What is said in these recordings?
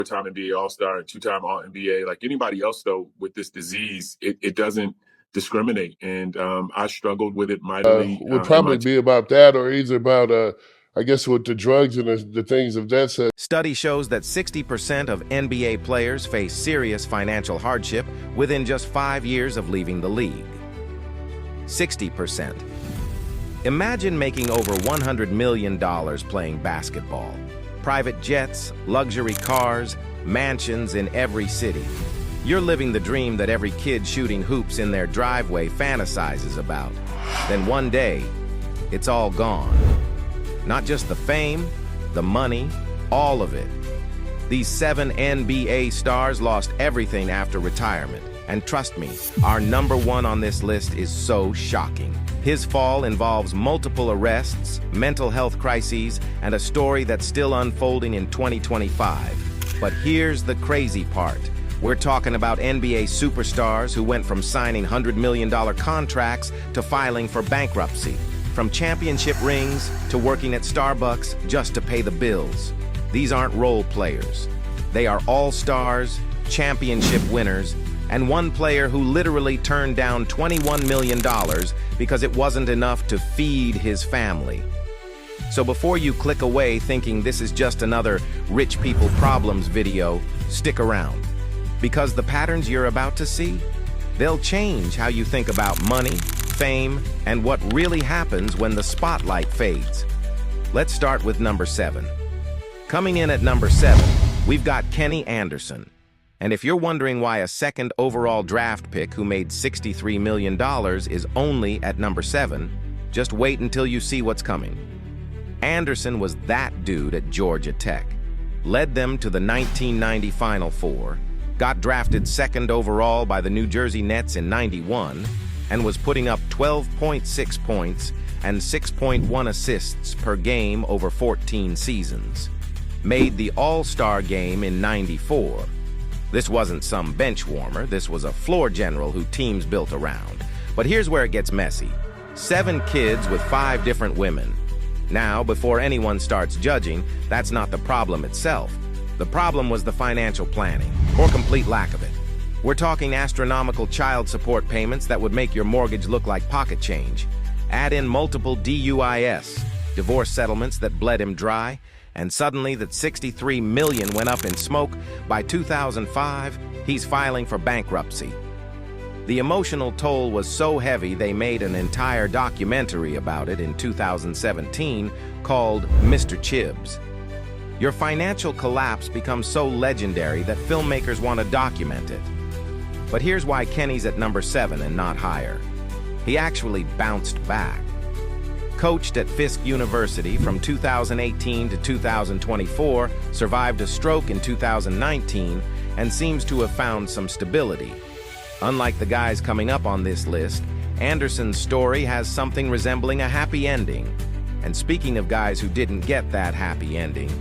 Time NBA All-Star and two-time All-NBA. Like anybody else, though, with this disease, it doesn't discriminate. And I struggled with it mightily. Would probably be about that, or either about, I guess, with the drugs and the things of that such. Study shows that 60% of NBA players face serious financial hardship within just 5 years of leaving the league. 60%. Imagine making over $100 million playing basketball. Private jets, luxury cars, mansions in every city. You're living the dream that every kid shooting hoops in their driveway fantasizes about. Then one day, it's all gone. Not just the fame, the money, all of it. These 7 NBA stars lost everything after retirement. And trust me, our number one on this list is so shocking. His fall involves multiple arrests, mental health crises, and a story that's still unfolding in 2025. But here's the crazy part. We're talking about NBA superstars who went from signing $100 million contracts to filing for bankruptcy. From championship rings to working at Starbucks just to pay the bills. These aren't role players. They are all-stars, championship winners, and one player who literally turned down $21 million because it wasn't enough to feed his family. So before you click away thinking this is just another rich people problems video, stick around. Because the patterns you're about to see, they'll change how you think about money, fame, and what really happens when the spotlight fades. Let's start with number 7. Coming in at number 7, we've got Kenny Anderson. And if you're wondering why a second overall draft pick who made $63 million is only at number 7, just wait until you see what's coming. Anderson was that dude at Georgia Tech, led them to the 1990 Final Four, got drafted second overall by the New Jersey Nets in '91, and was putting up 12.6 points and 6.1 assists per game over 14 seasons. Made the All-Star game in '94. This wasn't some bench warmer, this was a floor general who teams built around. But here's where it gets messy. 7 kids with 5 different women. Now, before anyone starts judging, that's not the problem itself. The problem was the financial planning, or complete lack of it. We're talking astronomical child support payments that would make your mortgage look like pocket change. Add in multiple DUIs, divorce settlements that bled him dry, and suddenly that $63 million went up in smoke. By 2005, he's filing for bankruptcy. The emotional toll was so heavy they made an entire documentary about it in 2017 called Mr. Chibbs. Your financial collapse becomes so legendary that filmmakers want to document it. But here's why Kenny's at number 7 and not higher. He actually bounced back. Coached at Fisk University from 2018 to 2024, survived a stroke in 2019, and seems to have found some stability. Unlike the guys coming up on this list, Anderson's story has something resembling a happy ending. And speaking of guys who didn't get that happy ending,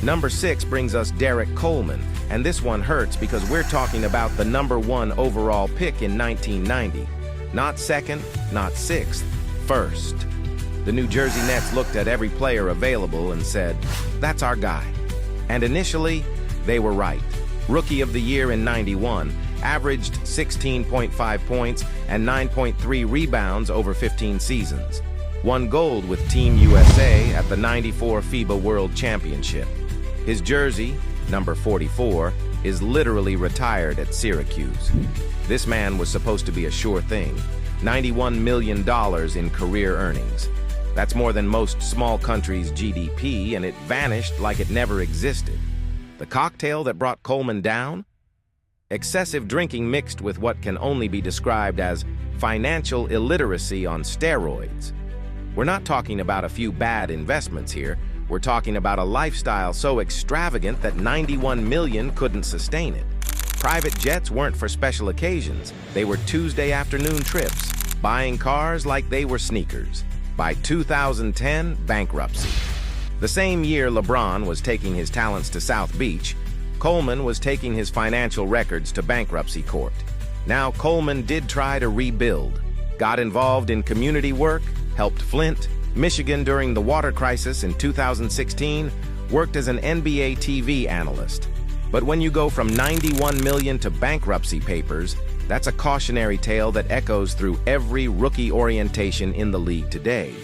number 6 brings us Derek Coleman, and this one hurts because we're talking about the number 1 overall pick in 1990. Not second, not 6th, first. The New Jersey Nets looked at every player available and said, that's our guy. And initially, they were right. Rookie of the Year in '91, averaged 16.5 points and 9.3 rebounds over 15 seasons. Won gold with Team USA at the '94 FIBA World Championship. His jersey, number 44, is literally retired at Syracuse. This man was supposed to be a sure thing. $91 million in career earnings. That's more than most small countries' GDP, and it vanished like it never existed. The cocktail that brought Coleman down? Excessive drinking mixed with what can only be described as financial illiteracy on steroids. We're not talking about a few bad investments here. We're talking about a lifestyle so extravagant that $91 million couldn't sustain it. Private jets weren't for special occasions. They were Tuesday afternoon trips, buying cars like they were sneakers. By 2010, bankruptcy. The same year LeBron was taking his talents to South Beach, Coleman was taking his financial records to bankruptcy court. Now Coleman did try to rebuild, got involved in community work, helped Flint, Michigan during the water crisis in 2016, worked as an NBA TV analyst. But when you go from 91 million to bankruptcy papers, that's a cautionary tale that echoes through every rookie orientation in the league today.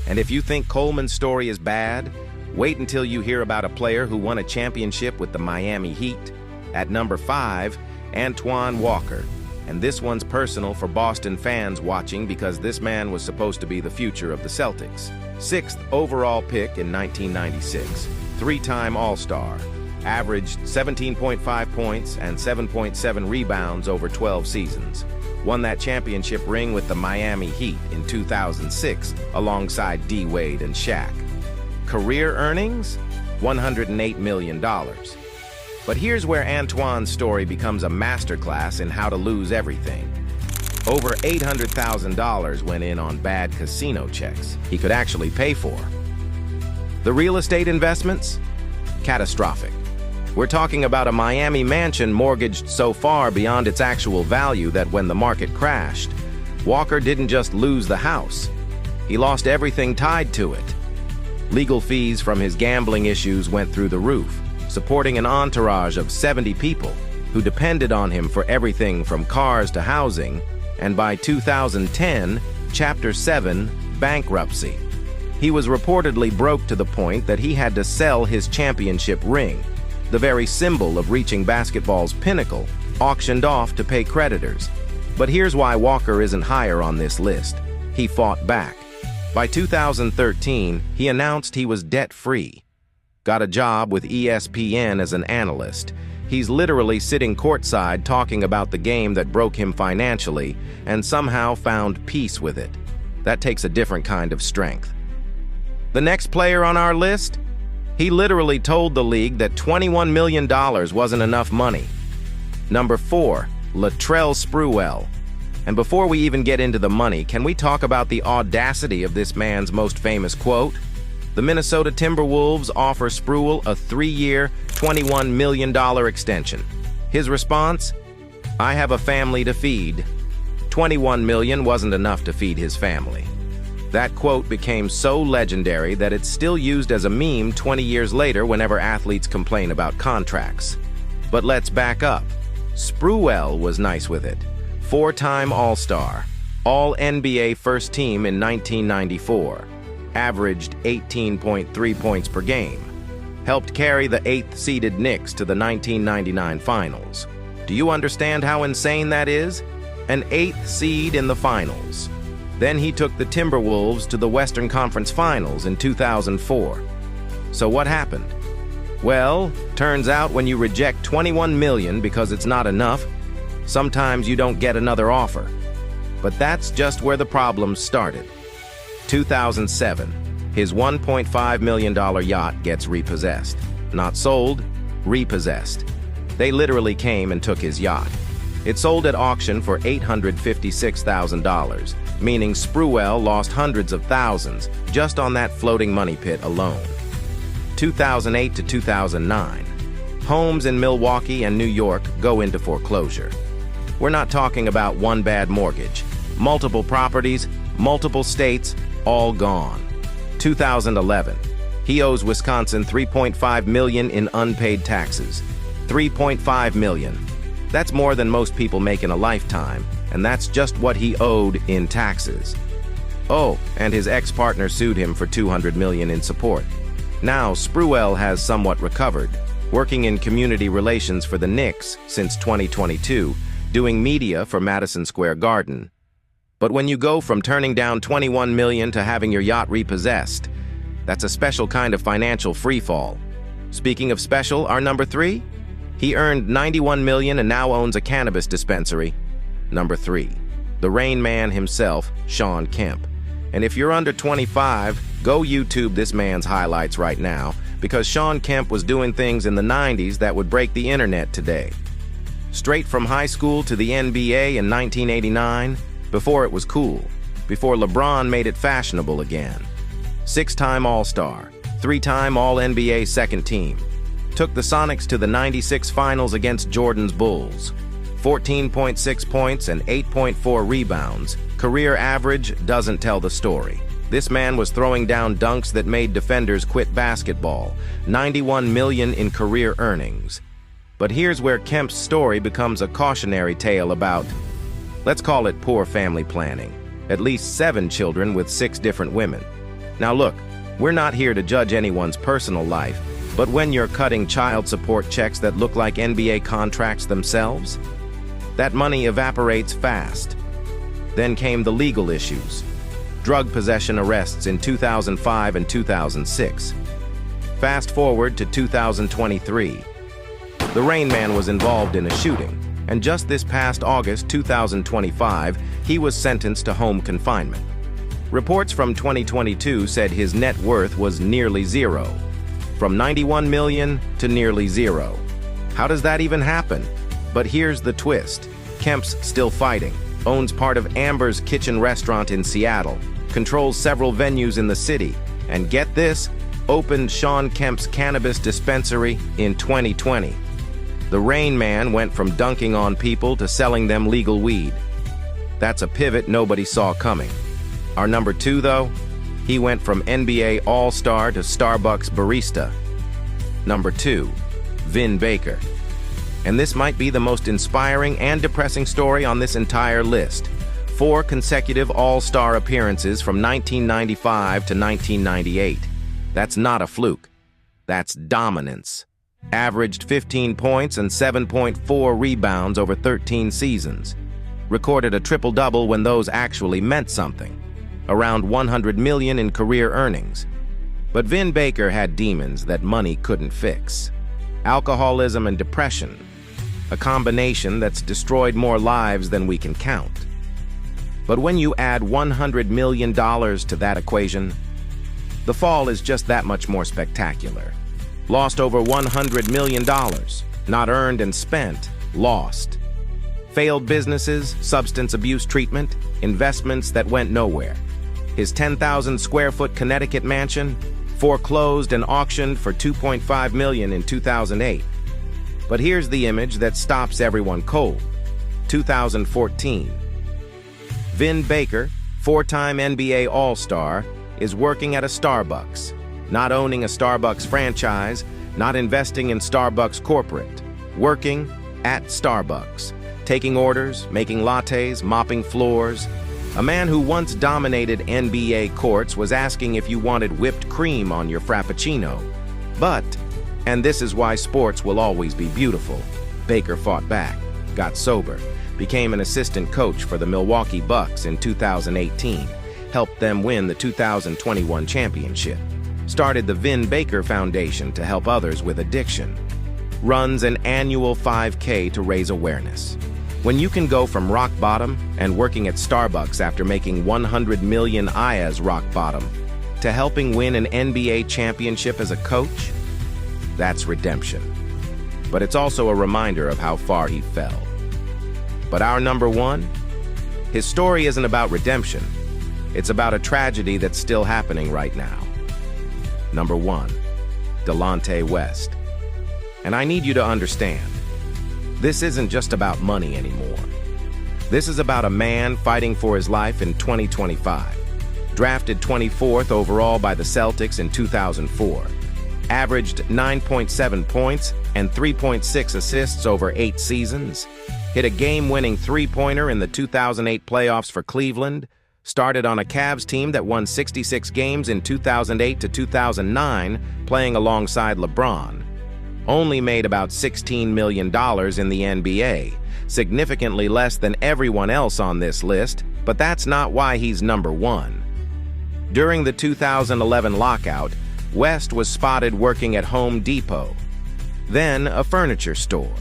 And if you think Coleman's story is bad, wait until you hear about a player who won a championship with the Miami Heat. At number 5, Antoine Walker. And this one's personal for Boston fans watching because this man was supposed to be the future of the Celtics. 6th overall pick in 1996, 3-time All-Star. Averaged 17.5 points and 7.7 rebounds over 12 seasons. Won that championship ring with the Miami Heat in 2006 alongside D. Wade and Shaq. Career earnings? $108 million. But here's where Antoine's story becomes a masterclass in how to lose everything. Over $800,000 went in on bad casino checks he could actually pay for. The real estate investments? Catastrophic. We're talking about a Miami mansion mortgaged so far beyond its actual value that when the market crashed, Walker didn't just lose the house. He lost everything tied to it. Legal fees from his gambling issues went through the roof, supporting an entourage of 70 people who depended on him for everything from cars to housing, and by 2010, Chapter 7, bankruptcy. He was reportedly broke to the point that he had to sell his championship ring, the very symbol of reaching basketball's pinnacle, auctioned off to pay creditors. But here's why Walker isn't higher on this list. He fought back. By 2013, he announced he was debt-free. Got a job with ESPN as an analyst. He's literally sitting courtside talking about the game that broke him financially and somehow found peace with it. That takes a different kind of strength. The next player on our list? He literally told the league that $21 million wasn't enough money. Number 4, Latrell Sprewell. And before we even get into the money, can we talk about the audacity of this man's most famous quote? The Minnesota Timberwolves offer Sprewell a 3-year, $21 million extension. His response? I have a family to feed. $21 million wasn't enough to feed his family. That quote became so legendary that it's still used as a meme 20 years later whenever athletes complain about contracts. But let's back up. Sprewell was nice with it. 4-time All-Star, All-NBA First Team in 1994. Averaged 18.3 points per game. Helped carry the 8th-seeded Knicks to the 1999 Finals. Do you understand how insane that is? An 8th seed in the Finals. Then he took the Timberwolves to the Western Conference Finals in 2004. So what happened? Well, turns out when you reject $21 million because it's not enough, sometimes you don't get another offer. But that's just where the problems started. 2007, his $1.5 million yacht gets repossessed. Not sold, repossessed. They literally came and took his yacht. It sold at auction for $856,000, meaning Sprewell lost hundreds of thousands just on that floating money pit alone. 2008 to 2009, homes in Milwaukee and New York go into foreclosure. We're not talking about one bad mortgage. Multiple properties, multiple states, all gone. 2011, he owes Wisconsin $3.5 million in unpaid taxes. $3.5 million. That's more than most people make in a lifetime, and that's just what he owed in taxes. Oh, and his ex-partner sued him for $200 million in support. Now, Sprewell has somewhat recovered, working in community relations for the Knicks since 2022, doing media for Madison Square Garden. But when you go from turning down $21 million to having your yacht repossessed, that's a special kind of financial freefall. Speaking of special, our number 3? He earned $91 million and now owns a cannabis dispensary. Number 3, the Rain Man himself, Shawn Kemp. And if you're under 25, go YouTube this man's highlights right now, because Shawn Kemp was doing things in the 90s that would break the internet today. Straight from high school to the NBA in 1989, before it was cool, before LeBron made it fashionable again. 6-time All-Star, 3-time All-NBA second team. Took the Sonics to the '96 Finals against Jordan's Bulls. 14.6 points and 8.4 rebounds. Career average doesn't tell the story. This man was throwing down dunks that made defenders quit basketball. $91 million in career earnings. But here's where Kemp's story becomes a cautionary tale about, let's call it poor family planning. At least 7 children with 6 different women. Now look, we're not here to judge anyone's personal life, but when you're cutting child support checks that look like NBA contracts themselves, that money evaporates fast. Then came the legal issues. Drug possession arrests in 2005 and 2006. Fast forward to 2023. The Rain Man was involved in a shooting, and just this past August 2025, he was sentenced to home confinement. Reports from 2022 said his net worth was nearly zero, from 91 million to nearly zero. How does that even happen? But here's the twist. Kemp's still fighting, owns part of Amber's Kitchen restaurant in Seattle, controls several venues in the city, and get this, opened Sean Kemp's cannabis dispensary in 2020. The Rain Man went from dunking on people to selling them legal weed. That's a pivot nobody saw coming. Our number 2, though, he went from NBA All-Star to Starbucks barista. Number 2, Vin Baker. And this might be the most inspiring and depressing story on this entire list. 4 consecutive All-Star appearances from 1995 to 1998. That's not a fluke. That's dominance. Averaged 15 points and 7.4 rebounds over 13 seasons. Recorded a triple-double when those actually meant something. Around $100 million in career earnings. But Vin Baker had demons that money couldn't fix. Alcoholism and depression. A combination that's destroyed more lives than we can count. But when you add $100 million to that equation, the fall is just that much more spectacular. Lost over $100 million. Not earned and spent, lost. Failed businesses, substance abuse treatment, investments that went nowhere. His 10,000 square foot Connecticut mansion foreclosed and auctioned for $2.5 million in 2008. But here's the image that stops everyone cold. 2014. Vin Baker, 4-time NBA All-Star, is working at a Starbucks. Not owning a Starbucks franchise, not investing in Starbucks corporate. Working at Starbucks. Taking orders, making lattes, mopping floors. A man who once dominated NBA courts was asking if you wanted whipped cream on your Frappuccino. But, and this is why sports will always be beautiful, Baker fought back, got sober, became an assistant coach for the Milwaukee Bucks in 2018, helped them win the 2021 championship, started the Vin Baker Foundation to help others with addiction, runs an annual 5K to raise awareness. When you can go from rock bottom and working at Starbucks after making 100 million IAs rock bottom to helping win an NBA championship as a coach, that's redemption. But it's also a reminder of how far he fell. But our number 1, his story isn't about redemption. It's about a tragedy that's still happening right now. Number 1, Delonte West. And I need you to understand, this isn't just about money anymore. This is about a man fighting for his life in 2025. Drafted 24th overall by the Celtics in 2004. Averaged 9.7 points and 3.6 assists over 8 seasons. Hit a game-winning three-pointer in the 2008 playoffs for Cleveland. Started on a Cavs team that won 66 games in 2008 to 2009, playing alongside LeBron. Only made about $16 million in the NBA, significantly less than everyone else on this list, but that's not why he's number 1. During the 2011 lockout, West was spotted working at Home Depot, then a furniture store.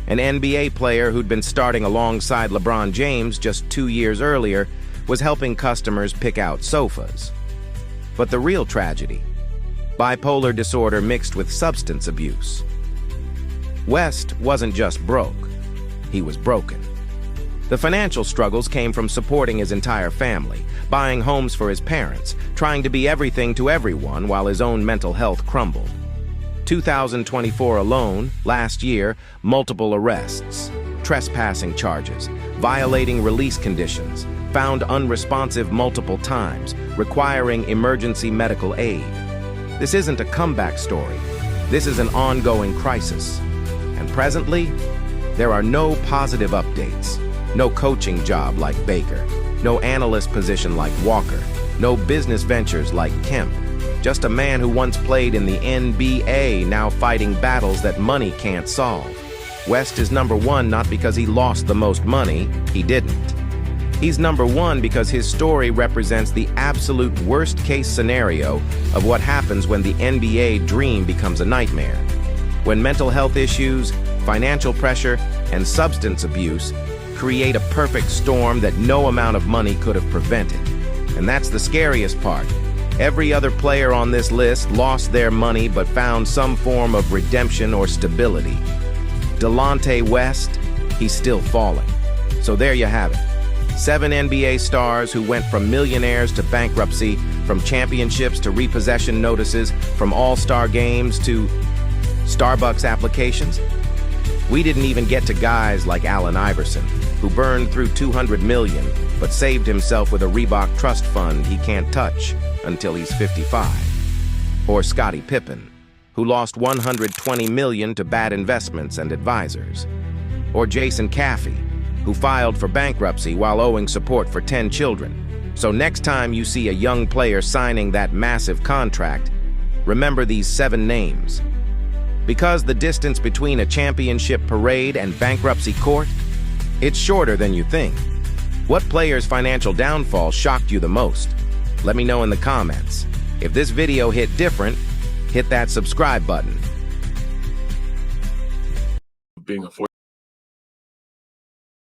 An NBA player who'd been starting alongside LeBron James just 2 years earlier was helping customers pick out sofas. But the real tragedy, bipolar disorder mixed with substance abuse. West wasn't just broke, he was broken. The financial struggles came from supporting his entire family, buying homes for his parents, trying to be everything to everyone while his own mental health crumbled. 2024 alone, last year, multiple arrests, trespassing charges, violating release conditions, found unresponsive multiple times, requiring emergency medical aid. This isn't a comeback story. This is an ongoing crisis. And And presently, there are no positive updates, no coaching job like Baker, no analyst position like Walker, no business ventures like Kemp. Just a man who once played in the NBA, now fighting battles that money can't solve. West is number one not because he lost the most money, he didn't. He's number one because his story represents the absolute worst-case scenario of what happens when the NBA dream becomes a nightmare. When mental health issues, financial pressure, and substance abuse create a perfect storm that no amount of money could have prevented. And that's the scariest part. Every other player on this list lost their money but found some form of redemption or stability. Delonte West, he's still falling. So there you have it. 7 NBA stars who went from millionaires to bankruptcy, from championships to repossession notices, from all-star games to Starbucks applications. We didn't even get to guys like Allen Iverson, who burned through $200 million, but saved himself with a Reebok trust fund he can't touch until he's 55. Or Scottie Pippen, who lost $120 million to bad investments and advisors. Or Jason Caffey, who filed for bankruptcy while owing support for 10 children. So next time you see a young player signing that massive contract, remember these 7 names. Because the distance between a championship parade and bankruptcy court, it's shorter than you think. What player's financial downfall shocked you the most? Let me know in the comments. If this video hit different, hit that subscribe button. Being a